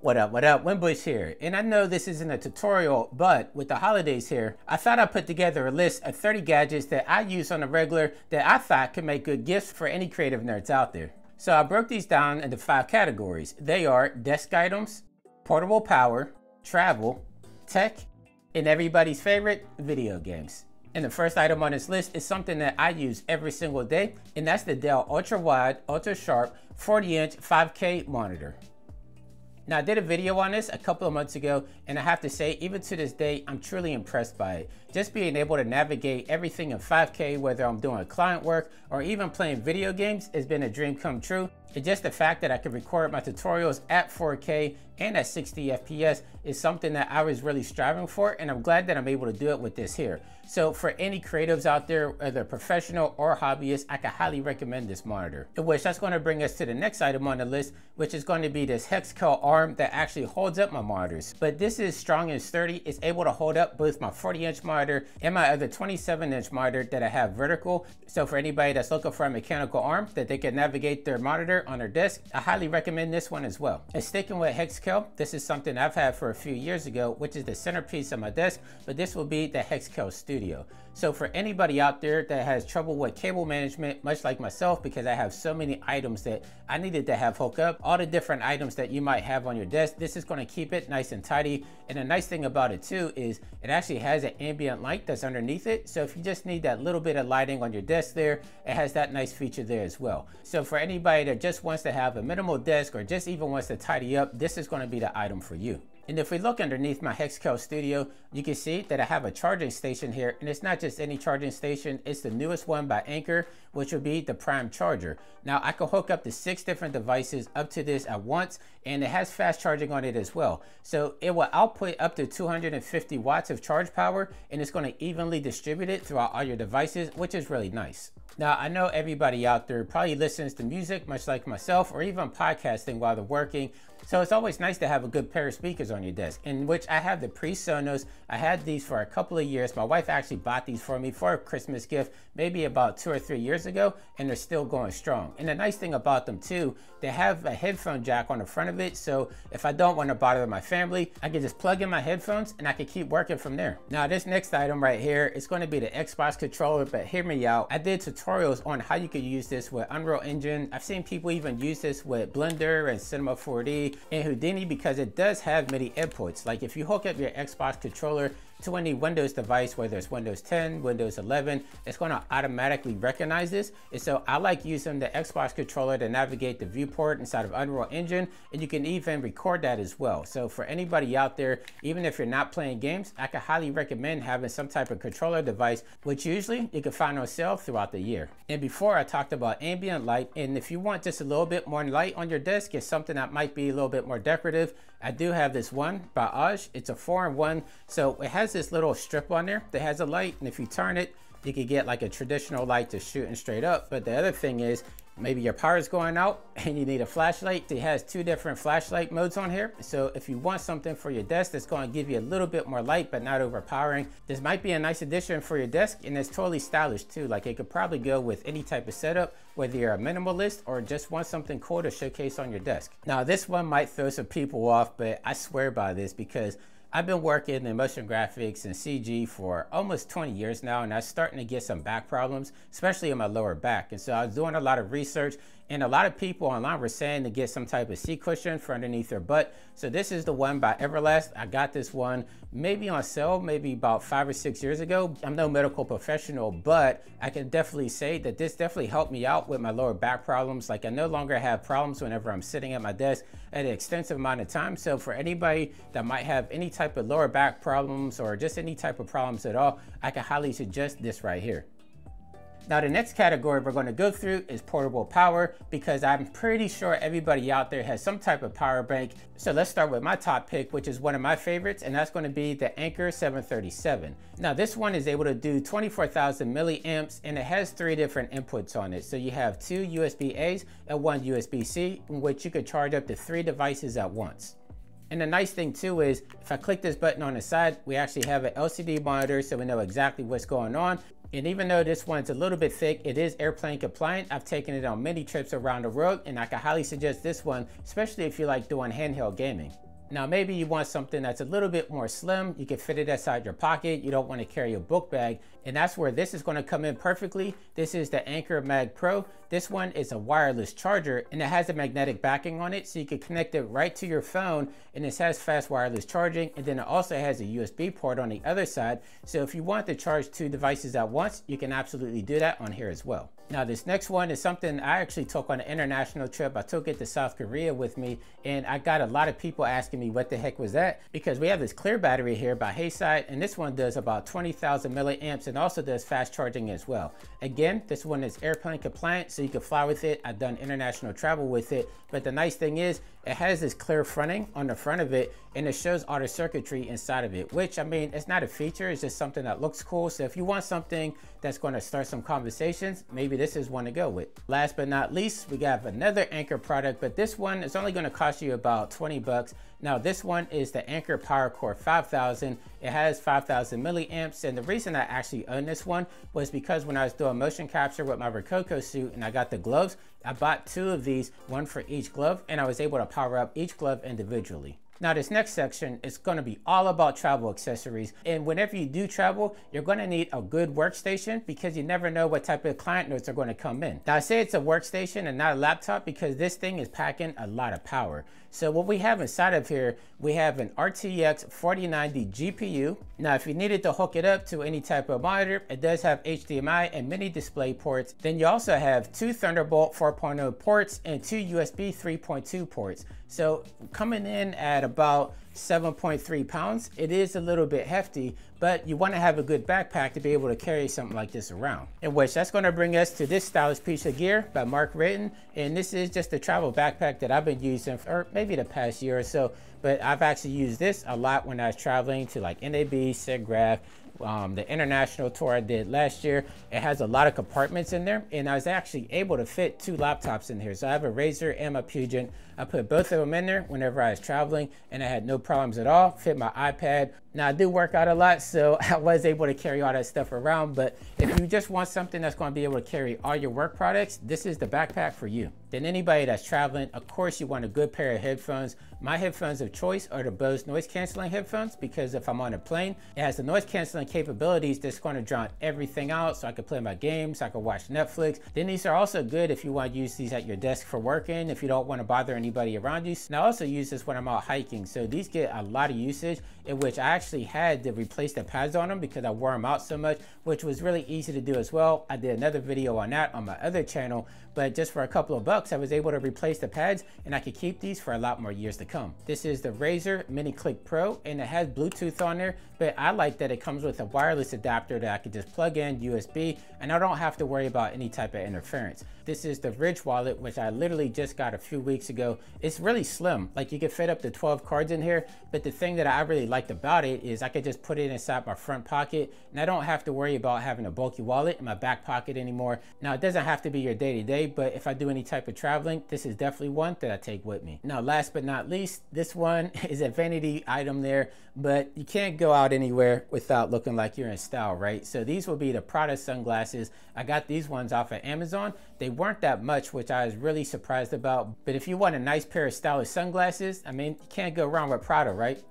What up, Winbush here. And I know this isn't a tutorial, but with the holidays here, I thought I'd put together a list of 30 gadgets that I use on the regular that I thought could make good gifts for any creative nerds out there. So I broke these down into 5 categories. They are desk items, portable power, travel, tech, and everybody's favorite, video games. And the first item on this list is something that I use every single day, and that's the Dell UltraWide, Ultra Sharp 40-inch 5K monitor. Now, I did a video on this a couple of months ago, and I have to say, even to this day, I'm truly impressed by it. Just being able to navigate everything in 5K, whether I'm doing client work or even playing video games, has been a dream come true. And just the fact that I can record my tutorials at 4K and at 60 FPS is something that I was really striving for, and I'm glad that I'm able to do it with this here. So for any creatives out there, whether professional or hobbyist, I can highly recommend this monitor. In which that's going to bring us to the next item on the list, which is going to be this Hexcal Arm that actually holds up my monitors. But this is strong and sturdy. It's able to hold up both my 40-inch monitor and my other 27-inch monitor that I have vertical. So for anybody that's looking for a mechanical arm that they can navigate their monitor on their desk, I highly recommend this one as well. And sticking with Hexcal, this is something I've had for a few years ago, which is the centerpiece of my desk, but this will be the Hexcal Studio. So for anybody out there that has trouble with cable management, much like myself, because I have so many items that I needed to have hooked up, all the different items that you might have on your desk, this is going to keep it nice and tidy. And the nice thing about it too is it actually has an ambient light that's underneath it. So if you just need that little bit of lighting on your desk there, it has that nice feature there as well. So for anybody that just wants to have a minimal desk or just even wants to tidy up, this is going to be the item for you. And if we look underneath my Hexcal Studio, you can see that I have a charging station here, and it's not just any charging station, it's the newest one by Anker, which would be the Prime Charger. Now I can hook up to 6 different devices up to this at once, and it has fast charging on it as well. So it will output up to 250 watts of charge power, and it's going to evenly distribute it throughout all your devices, which is really nice. Now, I know everybody out there probably listens to music, much like myself, or even podcasting while they're working. So it's always nice to have a good pair of speakers on your desk, in which I have the Pre-Sonus. I had these for a couple of years. My wife actually bought these for me for a Christmas gift, maybe about 2 or 3 years ago, and they're still going strong. And the nice thing about them too, they have a headphone jack on the front of it. So if I don't want to bother my family, I can just plug in my headphones and I can keep working from there. Now, this next item right here is going to be the Xbox controller, but hear me out. I did tutorials on how you could use this with Unreal Engine. I've seen people even use this with Blender and Cinema 4D and Houdini because it does have MIDI inputs. Like if you hook up your Xbox controller to any Windows device, whether it's Windows 10, Windows 11, it's going to automatically recognize this. And so I like using the Xbox controller to navigate the viewport inside of Unreal Engine, and you can even record that as well. So for anybody out there, even if you're not playing games, I can highly recommend having some type of controller device, which usually you can find on sale throughout the year. And before I talked about ambient light, and if you want just a little bit more light on your desk, it's something that might be a little bit more decorative, I do have this one by Auge. It's a 4-in-1, so it has this little strip on there that has a light, and if you turn it, you can get like a traditional light just shooting straight up. But the other thing is, maybe your power is going out and you need a flashlight. It has 2 different flashlight modes on here. So if you want something for your desk that's going to give you a little bit more light but not overpowering, this might be a nice addition for your desk, and it's totally stylish too. Like it could probably go with any type of setup, whether you're a minimalist or just want something cool to showcase on your desk. Now this one might throw some people off, but I swear by this because I've been working in motion graphics and CG for almost 20 years now, and I'm starting to get some back problems, especially in my lower back. And so I was doing a lot of research, and a lot of people online were saying to get some type of seat cushion for underneath their butt. So this is the one by Everlast. I got this one maybe on sale, maybe about 5 or 6 years ago. I'm no medical professional, but I can definitely say that this definitely helped me out with my lower back problems. Like I no longer have problems whenever I'm sitting at my desk at an extensive amount of time. So for anybody that might have any type of lower back problems or just any type of problems at all, I can highly suggest this right here. Now the next category we're going to go through is portable power, because I'm pretty sure everybody out there has some type of power bank. So let's start with my top pick, which is one of my favorites, and that's going to be the Anker 737. Now this one is able to do 24,000 milliamps, and it has 3 different inputs on it. So you have 2 USB-A's and 1 USB-C, in which you could charge up to 3 devices at once. And the nice thing too is if I click this button on the side, we actually have an LCD monitor, so we know exactly what's going on. And even though this one's a little bit thick, it is airplane compliant. I've taken it on many trips around the world, and I can highly suggest this one, especially if you like doing handheld gaming. Now maybe you want something that's a little bit more slim, you can fit it inside your pocket, you don't want to carry a book bag, and that's where this is going to come in perfectly. This is the Anker MagPro. This one is a wireless charger and it has a magnetic backing on it, so you can connect it right to your phone, and it has fast wireless charging, and then it also has a USB port on the other side, so if you want to charge 2 devices at once, you can absolutely do that on here as well. Now this next one is something I actually took on an international trip. I took it to South Korea with me, and I got a lot of people asking me what the heck was that, because we have this clear battery here by Hayside, and this one does about 20,000 milliamps and also does fast charging as well. Again, this one is airplane compliant, so you can fly with it. I've done international travel with it, but the nice thing is it has this clear fronting on the front of it, and it shows all the circuitry inside of it, which, I mean, it's not a feature, it's just something that looks cool. So if you want something that's going to start some conversations, maybe this is one to go with. Last but not least, we got another Anker product, but this one is only going to cost you about 20 bucks. Now this one is the Anker PowerCore 5000. It has 5,000 milliamps, and the reason I actually own this one was because when I was doing motion capture with my Rococo suit and I got the gloves, I bought 2 of these, one for each glove, and I was able to power up each glove individually. Now this next section is going to be all about travel accessories, and whenever you do travel, you're going to need a good workstation because you never know what type of client notes are going to come in. Now I say it's a workstation and not a laptop because this thing is packing a lot of power. So what we have inside of here, we have an RTX 4090 GPU. Now if you needed to hook it up to any type of monitor, it does have HDMI and mini display ports. Then you also have 2 Thunderbolt 4.0 ports and 2 USB 3.2 ports. So coming in at about 7.3 pounds, it is a little bit hefty, but you want to have a good backpack to be able to carry something like this around. In which that's going to bring us to this stylish piece of gear by Ryden, and this is just a travel backpack that I've been using for maybe the past year or so, but I've actually used this a lot when I was traveling to like NAB, SIGGRAPH, the international tour I did last year. It has a lot of compartments in there, and I was actually able to fit 2 laptops in here. So I have a Razer and my Puget. I put both of them in there whenever I was traveling, and I had no problems at all. Fit my iPad. Now I do work out a lot, so I was able to carry all that stuff around, but if you just want something that's going to be able to carry all your work products, this is the backpack for you. Then anybody that's traveling, of course you want a good pair of headphones. My headphones of choice are the Bose noise canceling headphones, because if I'm on a plane, it has the noise canceling capabilities that's going to drown everything out, so I can play my games, I can watch Netflix. Then these are also good if you want to use these at your desk for working, if you don't want to bother anybody around you. And I also use this when I'm out hiking, so these get a lot of usage, in which I actually had to replace the pads on them because I wore them out so much, which was really easy to do as well. I did another video on that on my other channel, but just for a couple of bucks, I was able to replace the pads, and I could keep these for a lot more years to come. This is the Razer Mini Click Pro, and it has Bluetooth on there, but I like that it comes with a wireless adapter that I could just plug in USB, and I don't have to worry about any type of interference. This is the Ridge wallet, which I literally just got a few weeks ago. It's really slim, like you can fit up to 12 cards in here, but the thing that I really liked about it is I could just put it inside my front pocket, and I don't have to worry about having a bulky wallet in my back pocket anymore. Now it doesn't have to be your day-to-day, but if I do any type of traveling, this is definitely one that I take with me. Now last but not least, this one is a vanity item there, but you can't go out anywhere without looking like you're in style, right? So these will be the Prada sunglasses. I got these ones off of Amazon. They weren't that much, which I was really surprised about, but if you want a nice pair of stylish sunglasses, I mean, you can't go wrong with Prada, right?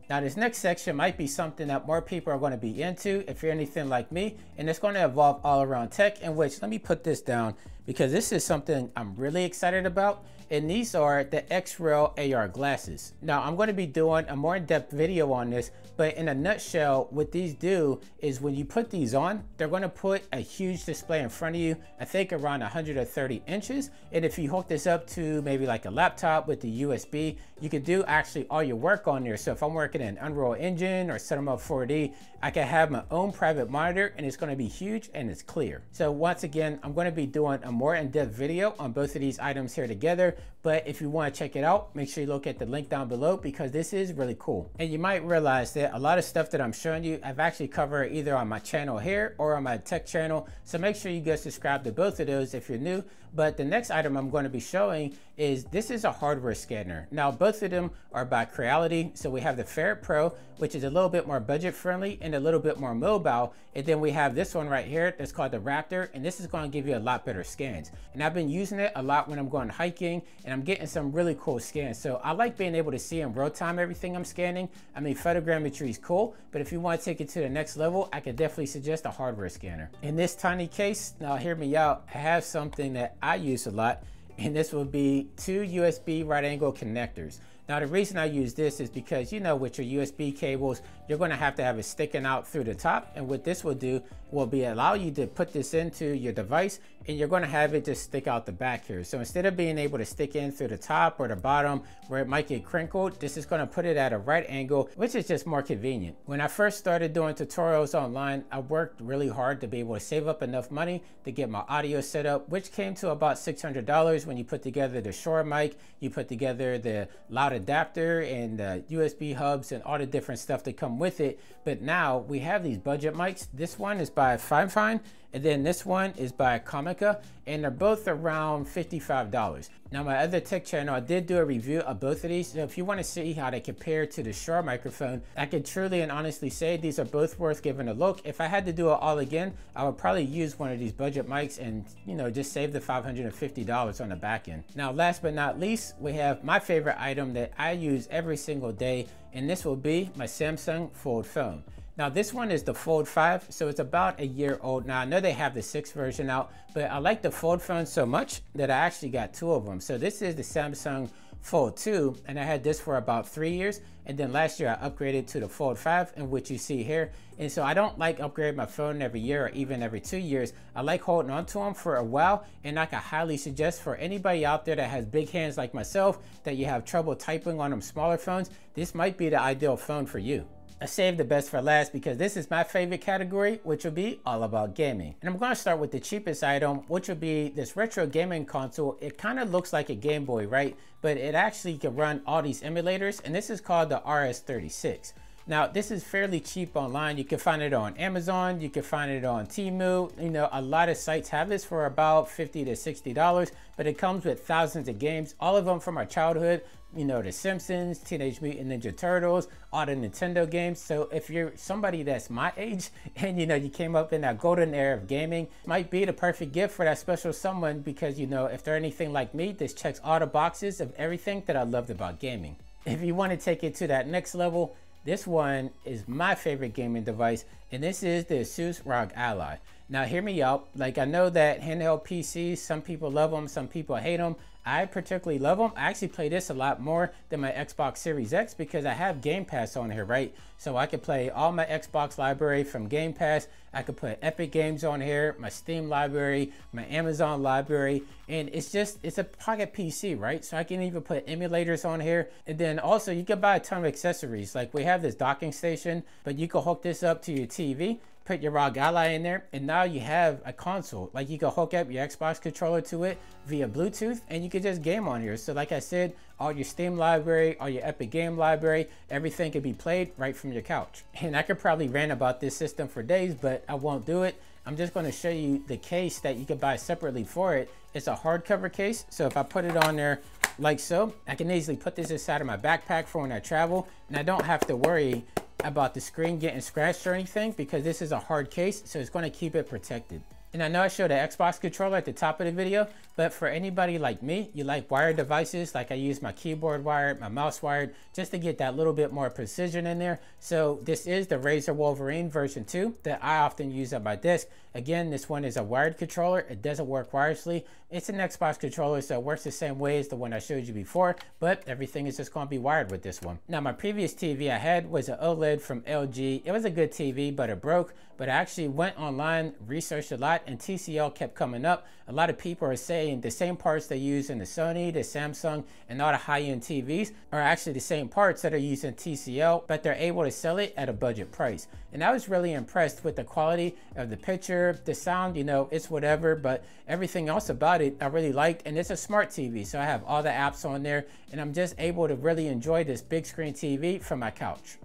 Now this next section might be something that more people are going to be into if you're anything like me, and it's going to evolve all around tech, in which, let me put this down because this is something I'm really excited about, and these are the XReal AR glasses. Now I'm going to be doing a more in-depth video on this, but in a nutshell, what these do is when you put these on, they're going to put a huge display in front of you, I think around 130 inches, and if you hook this up to maybe like a laptop with the USB, you can do actually all your work on there. So if I'm working in Unreal Engine or Cinema 4D, I can have my own private monitor, and it's going to be huge and it's clear. So once again, I'm going to be doing a more in-depth video on both of these items here together, but if you want to check it out, make sure you look at the link down below because this is really cool. And you might realize that a lot of stuff that I'm showing you, I've actually covered either on my channel here or on my tech channel, so make sure you go subscribe to both of those if you're new. But the next item I'm going to be showing is, this is a hardware scanner. Now both of them are by Creality. So we have the Ferret Pro, which is a little bit more budget friendly and a little bit more mobile, and then we have this one right here that's called the Raptor, and this is going to give you a lot better scans. And I've been using it a lot when I'm going hiking, and I'm getting some really cool scans. So I like being able to see in real time everything I'm scanning. I mean, photogrammetry is cool, but if you want to take it to the next level, I could definitely suggest a hardware scanner. In this tiny case, now hear me out, I have something that I use a lot, and this will be 2 USB right angle connectors. Now the reason I use this is because, you know, with your USB cables, you're going to have it sticking out through the top, and what this will do will be allow you to put this into your device, and you're going to have it just stick out the back here. So instead of being able to stick in through the top or the bottom where it might get crinkled, this is going to put it at a right angle, which is just more convenient. When I first started doing tutorials online, I worked really hard to be able to save up enough money to get my audio set up, which came to about $600 when you put together the Shure mic, you put together the loud adapter and the USB hubs and all the different stuff that come with it. But now we have these budget mics. This one is by Fine, and then this one is by Comica, and they're both around $55. Now my other tech channel, I did do a review of both of these. So if you want to see how they compare to the Shure microphone, I can truly and honestly say these are both worth giving a look. If I had to do it all again, I would probably use one of these budget mics and, you know, just save the $550 on the back end. Now last but not least, we have my favorite item that I use every single day, and this will be my Samsung Fold phone. Now this one is the Fold 5, so it's about a year old. Now I know they have the 6 version out, but I like the Fold phone so much that I actually got 2 of them. So this is the Samsung Fold 2, and I had this for about 3 years, and then last year I upgraded to the Fold 5, and which you see here. And so I don't like upgrading my phone every year or even every 2 years. I like holding on to them for a while, and I can highly suggest for anybody out there that has big hands like myself, that you have trouble typing on them smaller phones, this might be the ideal phone for you. I saved the best for last because this is my favorite category, which will be all about gaming. And I'm going to start with the cheapest item, which will be this retro gaming console. It kind of looks like a Game Boy, right? But it actually can run all these emulators, and this is called the RS36. Now, this is fairly cheap online. You can find it on Amazon, you can find it on Temu. You know, a lot of sites have this for about $50 to $60, but it comes with thousands of games, all of them from our childhood. You know, The Simpsons, Teenage Mutant Ninja Turtles, all the Nintendo games. So if you're somebody that's my age and, you know, you came up in that golden era of gaming, might be the perfect gift for that special someone, because, you know, if they're anything like me, this checks all the boxes of everything that I loved about gaming. If you want to take it to that next level, this one is my favorite gaming device, and this is the Asus Rog Ally. Now hear me out, like I know that handheld PCs, some people love them, some people hate them. I particularly love them. I actually play this a lot more than my Xbox Series X because I have Game Pass on here, right? So I can play all my Xbox library from Game Pass. I could put Epic Games on here, my Steam library, my Amazon library, and it's a pocket PC, right? So I can even put emulators on here. And then also you can buy a ton of accessories. Like we have this docking station, but you can hook this up to your TV, put your Rog Ally in there, and now you have a console. Like you can hook up your Xbox controller to it via Bluetooth, and you can just game on here. So like I said, all your Steam library, all your Epic Game library, everything can be played right from your couch. And I could probably rant about this system for days, but I won't do it. I'm just going to show you the case that you can buy separately for it. It's a hardcover case, so if I put it on there like so, I can easily put this inside of my backpack for when I travel, and I don't have to worry about the screen getting scratched or anything because this is a hard case, so it's going to keep it protected. And I know I showed the Xbox controller at the top of the video, but for anybody like me, you like wired devices, like I use my keyboard wired, my mouse wired, just to get that little bit more precision in there. So this is the Razer Wolverine version 2 that I often use at my desk. Again, this one is a wired controller. It doesn't work wirelessly. It's an Xbox controller, so it works the same way as the one I showed you before, but everything is just going to be wired with this one. Now, my previous TV I had was an OLED from LG. It was a good TV, but it broke. But I actually went online, researched a lot, and TCL kept coming up. A lot of people are saying the same parts they use in the Sony, the Samsung, and all the high-end TVs are actually the same parts that are used in TCL, but they're able to sell it at a budget price. And I was really impressed with the quality of the picture, the sound, you know, it's whatever, but everything else about it I really liked. And it's a smart TV, so I have all the apps on there, and I'm just able to really enjoy this big screen TV from my couch.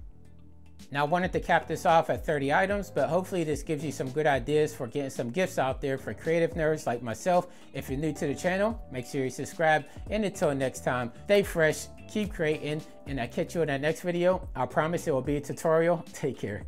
Now I wanted to cap this off at 30 items, but hopefully this gives you some good ideas for getting some gifts out there for creative nerds like myself. If you're new to the channel, make sure you subscribe, and until next time, stay fresh, keep creating, and I'll catch you in that next video. I promise it will be a tutorial. Take care.